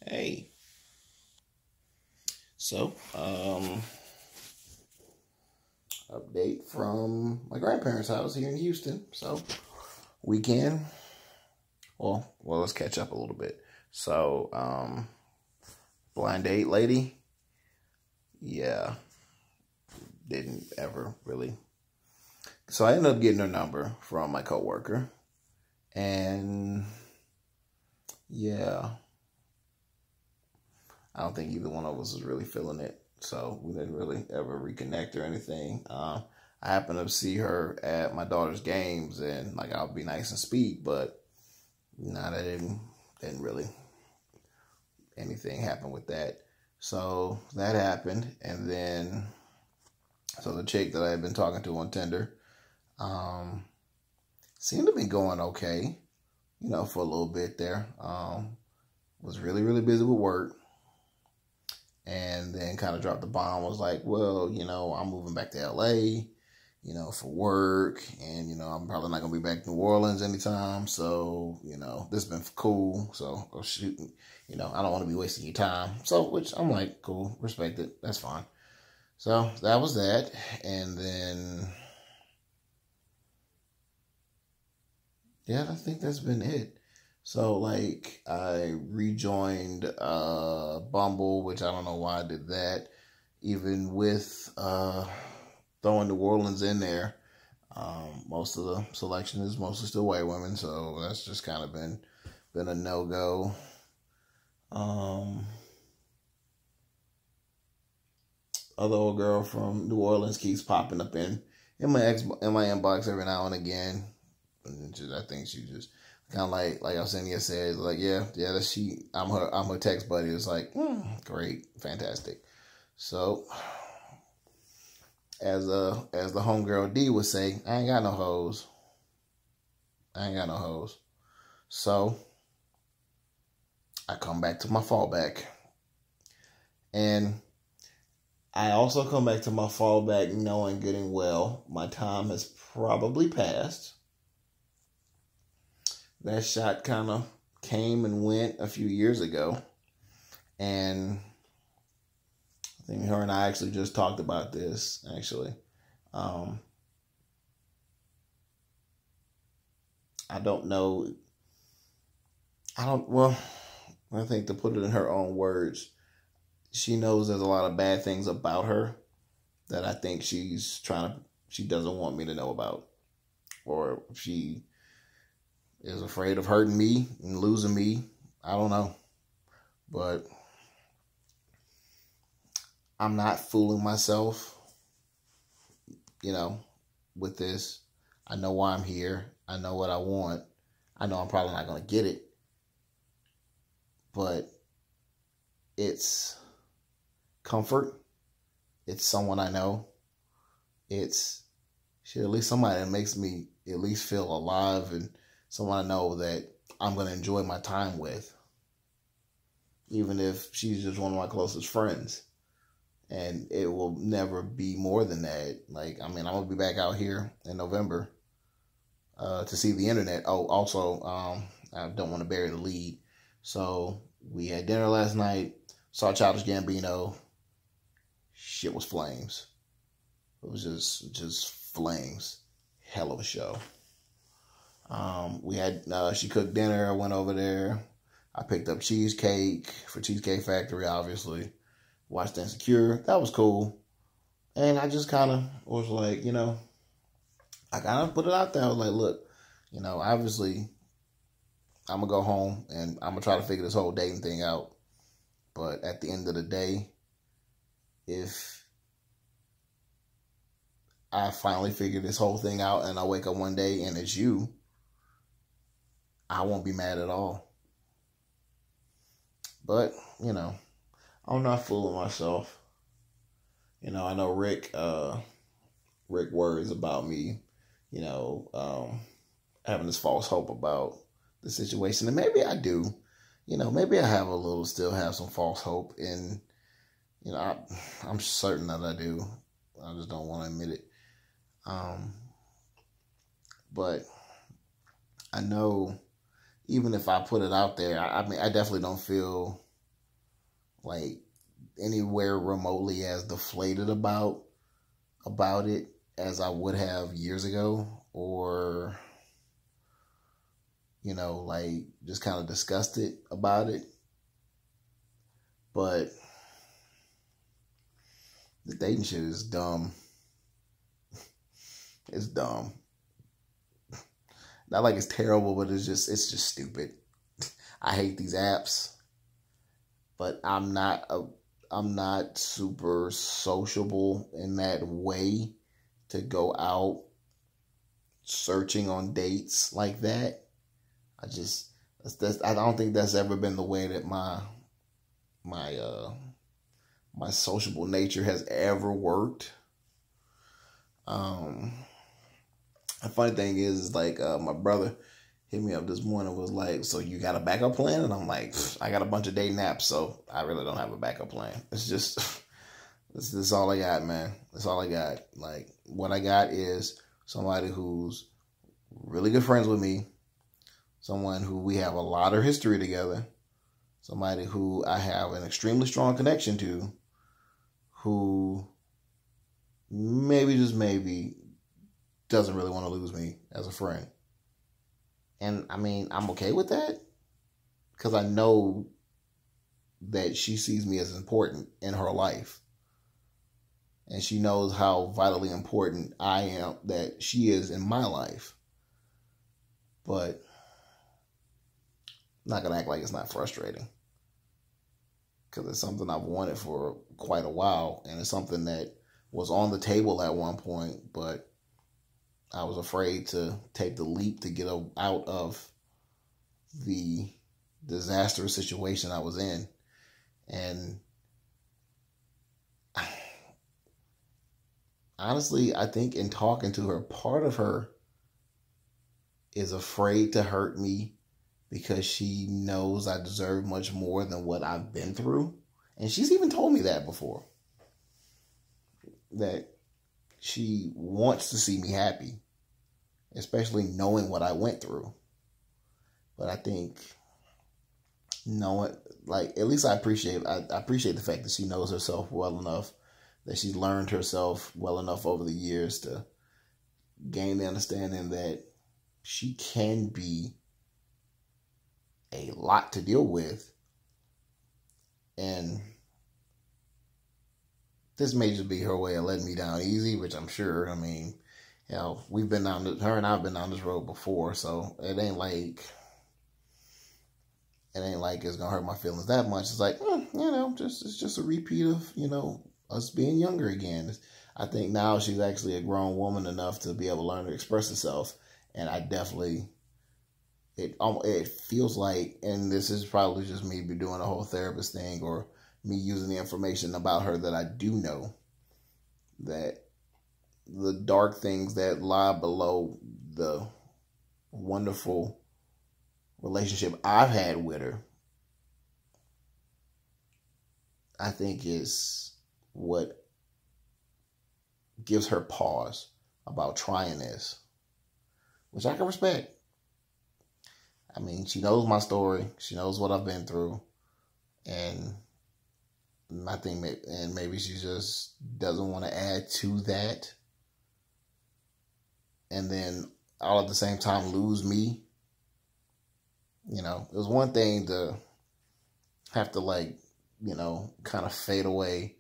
Hey, so update from my grandparents' house here in Houston. So weekend. Well, let's catch up a little bit. So, blind date lady. Yeah, didn't ever really. So I ended up getting her number from my coworker, and yeah, I don't think either one of us was really feeling it. So we didn't really ever reconnect or anything. I happened to see her at my daughter's games, and like I'll be nice and speak, but that didn't really anything happen with that. So that happened, and then so the chick that I had been talking to on Tinder, um, seemed to be going okay, for a little bit there. Was really really busy with work, and then kind of dropped the bomb. Was like, well, I'm moving back to LA, for work, and I'm probably not gonna be back in New Orleans anytime. So, this has been cool. So, oh shoot, I don't want to be wasting your time. So, which I'm like, cool, respect it, that's fine. So that was that, and then yeah, I think that's been it. So like I rejoined Bumble, which I don't know why I did that. Even with throwing New Orleans in there, most of the selection is mostly still white women, so that's just kind of been a no go. Other old girl from New Orleans keeps popping up in my inbox every now and again. And I think she just kind of like Arsenio said, like that's she. I'm her text buddy. It's like great, fantastic. So as the homegirl D would say, I ain't got no hoes. I ain't got no hoes. So I come back to my fallback. And I also come back to my fallback knowing getting well, my time has probably passed. That shot kind of came and went a few years ago. And I think her and I actually just talked about this, actually. I don't know. I think to put it in her own words, she knows there's a lot of bad things about her that I think she doesn't want me to know about. Or she is afraid of hurting me and losing me. I don't know. But I'm not fooling myself, with this. I know why I'm here. I know what I want. I know I'm probably not going to get it. But it's comfort. It's someone I know. It's at least somebody that makes me at least feel alive, and someone I know that I'm going to enjoy my time with. Even if she's just one of my closest friends. And it will never be more than that. Like, I'm going to be back out here in November to see the internet. Oh, also, I don't want to bury the lead. So, we had dinner last night, saw Childish Gambino. Shit was flames. It was just flames. Hell of a show. We had, she cooked dinner. I went over there. I picked up cheesecake for Cheesecake Factory, obviously. Watched Insecure. That was cool. And I just kind of was like, I kind of put it out there. I was like, look, obviously, I'm going to go home and I'm going to try to figure this whole dating thing out. But at the end of the day, if I finally figure this whole thing out and I wake up one day and it's you, I won't be mad at all. But, I'm not fooling myself. I know Rick worries about me, having this false hope about the situation. And maybe I do. Maybe I still have some false hope. And, I'm certain that I do. I just don't want to admit it. But I know even if I put it out there, I definitely don't feel like anywhere remotely as deflated about it as I would have years ago, or like just kind of disgusted about it. But the dating shit is dumb. It's dumb. Not like it's terrible, but it's just stupid. I hate these apps, but I'm not super sociable in that way to go out searching on dates like that. I don't think that's ever been the way that my sociable nature has ever worked. The funny thing is like my brother hit me up this morning, was like, so you got a backup plan? And I'm like, I got a bunch of dating apps, so I really don't have a backup plan. It's just, this is all I got, man. That's all I got. Like, what I got is somebody who's really good friends with me, someone who we have a lot of history together, somebody who I have an extremely strong connection to, who maybe, just maybe, doesn't really want to lose me as a friend. And I mean, I'm okay with that because I know that she sees me as important in her life. And she knows how vitally important I am, that she is in my life. But I'm not going to act like it's not frustrating, because it's something I've wanted for quite a while. And it's something that was on the table at one point, but I was afraid to take the leap to get out of the disastrous situation I was in. And honestly, I think in talking to her, part of her is afraid to hurt me because she knows I deserve much more than what I've been through. And she's even told me that before, that she wants to see me happy, especially knowing what I went through. But I think knowing, like, at least I appreciate the fact that she knows herself well enough, that she's learned herself well enough over the years to gain the understanding that she can be a lot to deal with. And this may just be her way of letting me down easy, which I'm sure. I mean, her and I've been down this road before, so it ain't like it's gonna hurt my feelings that much. It's like, it's just a repeat of, us being younger again. I think now she's actually a grown woman enough to be able to learn to express herself, and I definitely, it feels like, and this is probably just me doing a whole therapist thing, or me using the information about her that I do know, that the dark things that lie below the wonderful relationship I've had with her, I think is what gives her pause about trying this, which I can respect. I mean, she knows my story. She knows what I've been through. And I think, and maybe she just doesn't want to add to that, and then all at the same time lose me. It was one thing to have to kind of fade away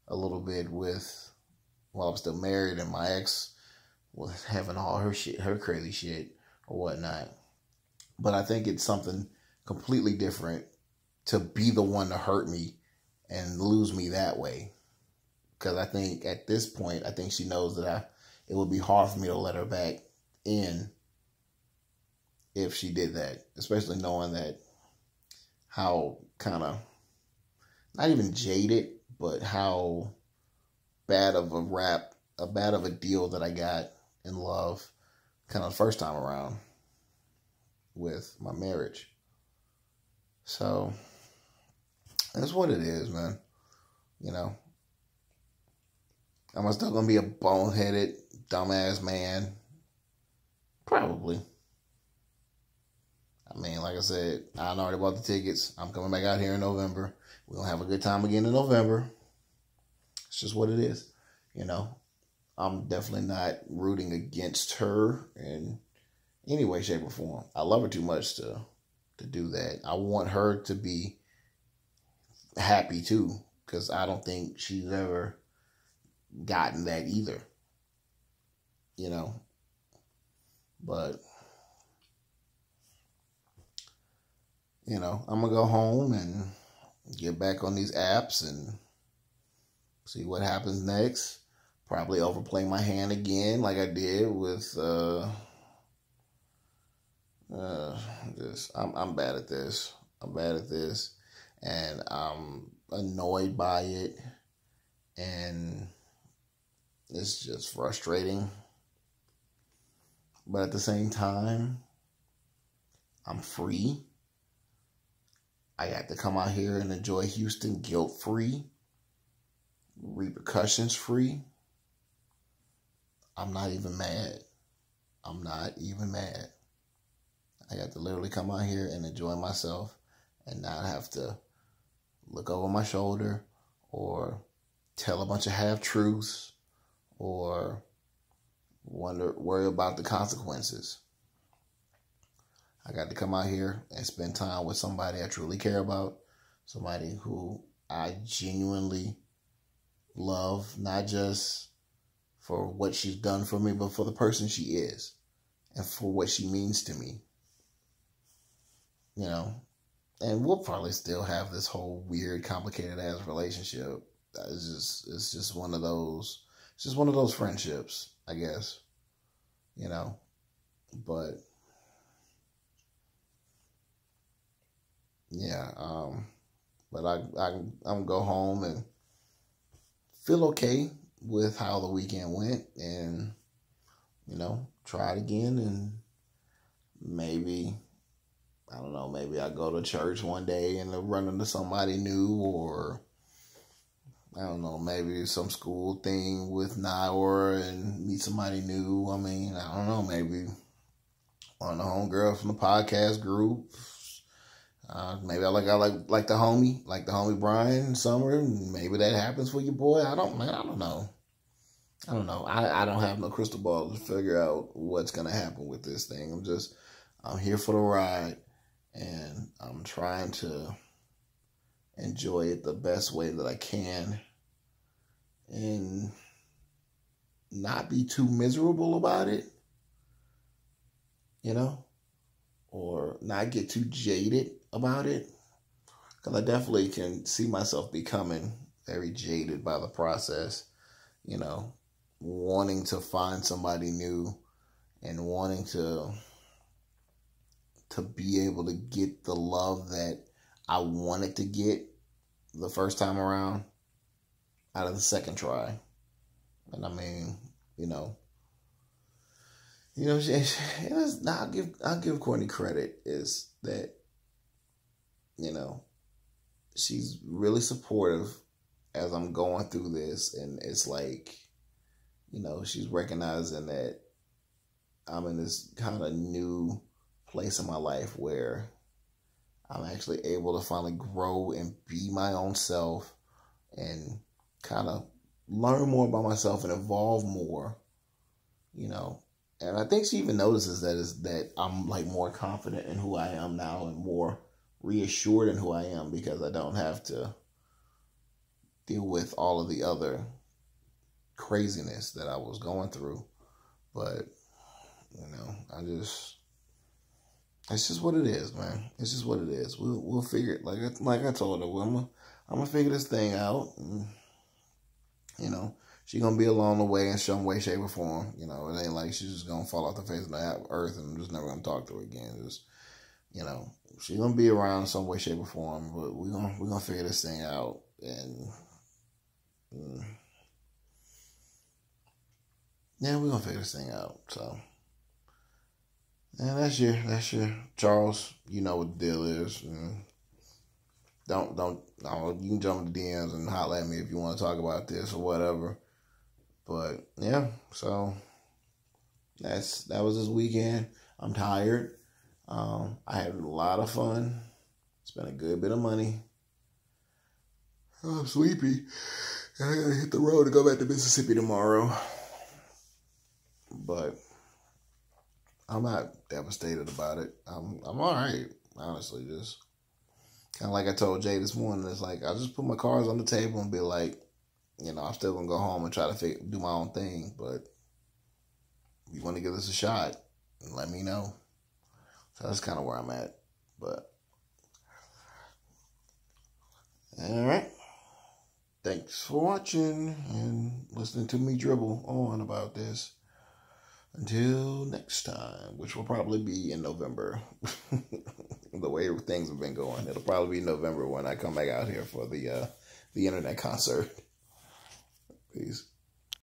a little bit while I'm still married, and my ex was having all her shit, her crazy shit or whatnot. But I think it's something completely different to be the one to hurt me and lose me that way. Because I think at this point, I think she knows that it would be hard for me to let her back in if she did that, especially knowing that how kind of, not even jaded, but how bad of a deal that I got in love kind of the first time around with my marriage. So that's what it is, man. Am I still going to be a boneheaded, dumbass man? Probably. I mean, like I said, I already bought the tickets. I'm coming back out here in November. We're going to have a good time again in November. It's just what it is. You know, I'm definitely not rooting against her in any way, shape, or form. I love her too much to do that. I want her to be happy too, because I don't think she's ever gotten that either. You know, but you know, I'm gonna go home and get back on these apps and see what happens next. Probably overplay my hand again, like I did with this. I'm bad at this. I'm bad at this, and I'm annoyed by it, and it's just frustrating. But at the same time, I'm free. I got to come out here and enjoy Houston guilt-free, repercussions-free. I'm not even mad. I'm not even mad. I got to literally come out here and enjoy myself and not have to look over my shoulder or tell a bunch of half-truths or worry about the consequences. I got to come out here and spend time with somebody I truly care about, somebody who I genuinely love, not just for what she's done for me, but for the person she is and for what she means to me. You know, and we'll probably still have this whole weird, complicated ass relationship. It's just one of those. It's just one of those friendships, I guess. You know, but yeah, but I'm gonna go home and feel okay with how the weekend went, and you know, try it again, and maybe I don't know, maybe I go to church one day and run into somebody new, or I don't know, maybe some school thing with Naira and meet somebody new. I mean, I don't know, maybe one of the homegirls from the podcast group. Maybe I like the homie Brian Summer. Maybe that happens for your boy. I don't know. I don't have no crystal ball to figure out what's gonna happen with this thing. I'm here for the ride, and I'm trying to enjoy it the best way that I can and not be too miserable about it, you know, or not get too jaded about it, because I definitely can see myself becoming very jaded by the process, you know, wanting to find somebody new and wanting to be able to get the love that I wanted to get the first time around out of the second try. And I mean, I'll give Courtney credit is that, you know, she's really supportive as I'm going through this. And it's like, you know, she's recognizing that I'm in this kind of new place in my life where I'm actually able to finally grow and be my own self and kind of learn more about myself and evolve more, you know. And I think she even notices that I'm like more confident in who I am now and more reassured in who I am, because I don't have to deal with all of the other craziness that I was going through. But, you know, it's just what it is, man. It's just what it is. We'll figure it. Like I told her, I'm gonna figure this thing out. And, you know, she's gonna be along the way in some way, shape, or form. You know, it ain't like she's just gonna fall off the face of the earth and I'm just never gonna talk to her again. Just, you know, she's gonna be around in some way, shape, or form. But we're gonna figure this thing out, and yeah, we're gonna figure this thing out. So. And that's your Charles. You know what the deal is. Don't you can jump in the DMs and holler at me if you want to talk about this or whatever. But yeah, so that was this weekend. I'm tired. I had a lot of fun. Spent a good bit of money. I'm sleepy. And I gotta hit the road to go back to Mississippi tomorrow. But I'm not devastated about it. I'm all right, honestly. Just kind of like I told Jay this morning. It's like I just put my cards on the table and be like, I'm still gonna go home and try to do my own thing. But if you want to give this a shot, let me know. So that's kind of where I'm at. But all right. Thanks for watching and listening to me dribble on about this. Until next time, which will probably be in November. The way things have been going, it'll probably be November when I come back out here for the internet concert. Peace.